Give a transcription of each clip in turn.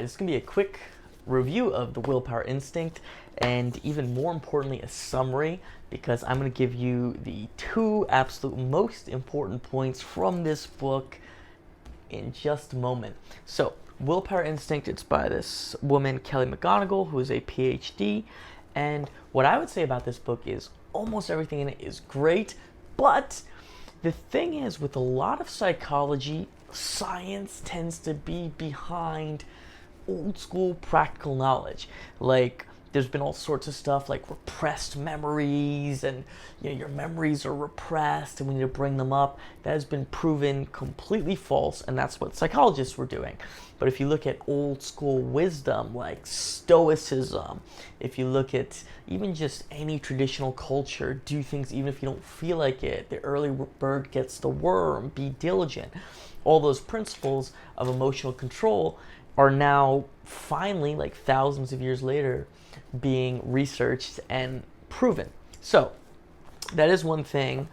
It's going to be a quick review of the Willpower Instinct, and even more importantly, a summary, because I'm going to give you the two absolute most important points from this book in just a moment. So, Willpower Instinct, it's by this woman, Kelly Mcgonal, who is a PhD, and what I would say about this book is almost everything in it is great, but the thing is, with a lot of psychology, science tends to be behind old school practical knowledge. Like, there's been all sorts of stuff like repressed memories, and your memories are repressed and we need to bring them up. That has been proven completely false, and that's what psychologists were doing. But if you look at old school wisdom like stoicism, if you look at even just any traditional culture, do things even if you don't feel like it, the early bird gets the worm, be diligent, all those principles of emotional control are now finally, like thousands of years later, being researched and proven. So that is one thing,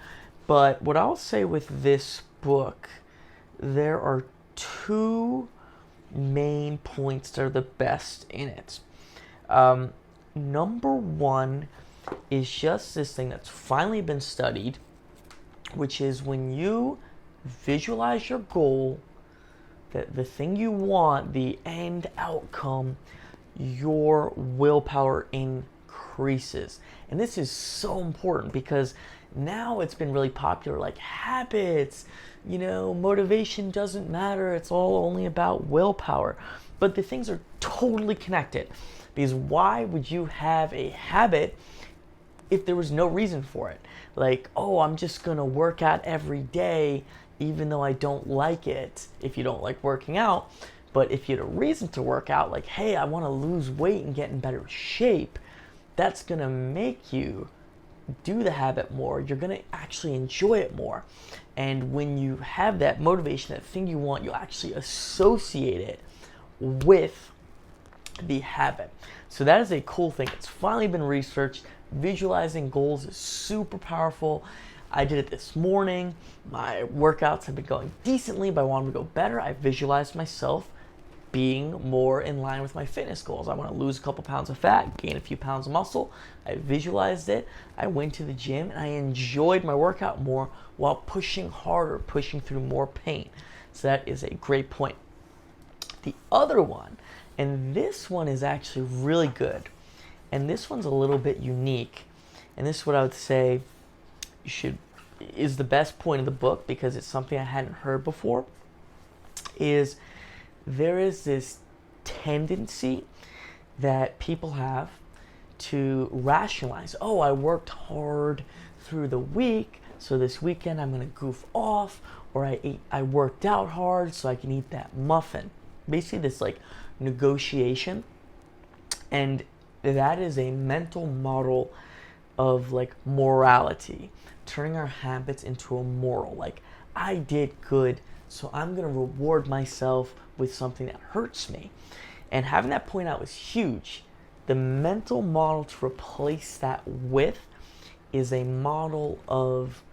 but what I'll say with this book, there are two main points that are the best in it. Number one is just this thing that's finally been studied, which is when you visualize your goal, the thing you want, the end outcome, your willpower increases. And this is so important because now it's been really popular, like habits, motivation doesn't matter, it's all only about willpower. But the things are totally connected, because why would you have a habit if there was no reason for it? Like, oh, I'm just gonna work out every day even though I don't like it, if you don't like working out. But if you had a reason to work out, like, hey, I want to lose weight and get in better shape, that's going to make you do the habit more. You're going to actually enjoy it more. And when you have that motivation, that thing you want, you'll actually associate it with the habit. So that is a cool thing. It's finally been researched. Visualizing goals is super powerful. I did it this morning. My workouts have been going decently, but I want them to go better. I visualized myself being more in line with my fitness goals. I want to lose a couple pounds of fat, gain a few pounds of muscle. I visualized it. I went to the gym and I enjoyed my workout more while pushing harder, pushing through more pain. So that is a great point. The other one, and this one is actually really good, and this one's a little bit unique, and this is what I would say is the best point of the book, because it's something I hadn't heard before, is there is this tendency that people have to rationalize, oh, I worked hard through the week, so this weekend I'm going to goof off, or I worked out hard so I can eat that muffin. Basically this like negotiation, and that is a mental model of like morality, turning our habits into a moral. Like, I did good, so I'm going to reward myself with something that hurts me. And having that point out was huge. The mental model to replace that with is a model of,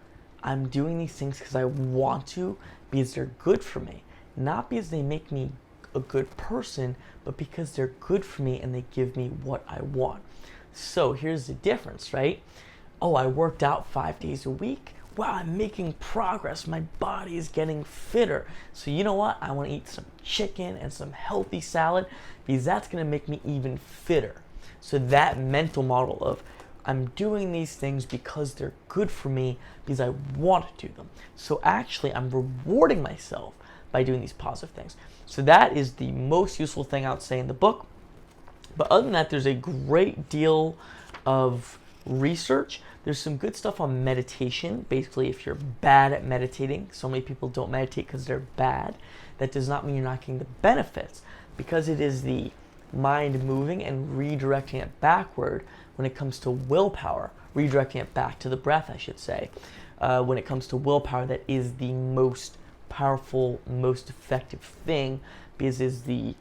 I'm doing these things because I want to, because they're good for me. Not because they make me a good person, but because they're good for me and they give me what I want. So here's the difference, right? Oh, I worked out 5 days a week. Wow, I'm making progress. My body is getting fitter. So you know what? I want to eat some chicken and some healthy salad, because that's going to make me even fitter. So that mental model of, I'm doing these things because they're good for me, because I want to do them. So actually, I'm rewarding myself by doing these positive things. So that is the most useful thing I would say in the book. But other than that, there's a great deal of research. There's some good stuff on meditation. Basically, if you're bad at meditating, so many people don't meditate because they're bad. That does not mean you're not getting the benefits, because it is the mind moving and redirecting it backward when it comes to willpower, redirecting it back to the breath, I should say. When it comes to willpower, that is the most powerful, most effective thing, because it is the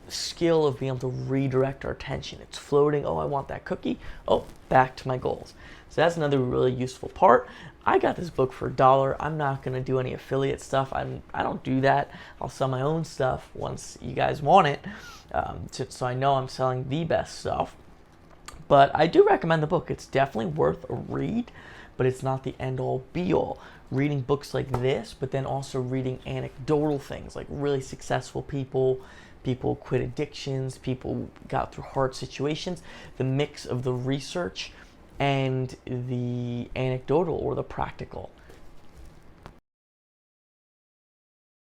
skill of being able to redirect our attention. It's floating. Oh, I want that cookie. Oh, back to my goals. So that's another really useful part. I got this book for $1. I'm not going to do any affiliate stuff. I don't do that. I'll sell my own stuff once you guys want it. So I know I'm selling the best stuff. But I do recommend the book. It's definitely worth a read, but it's not the end-all be-all. Reading books like this, but then also reading anecdotal things, like really successful people quit addictions, people got through hard situations. The mix of the research and the anecdotal or the practical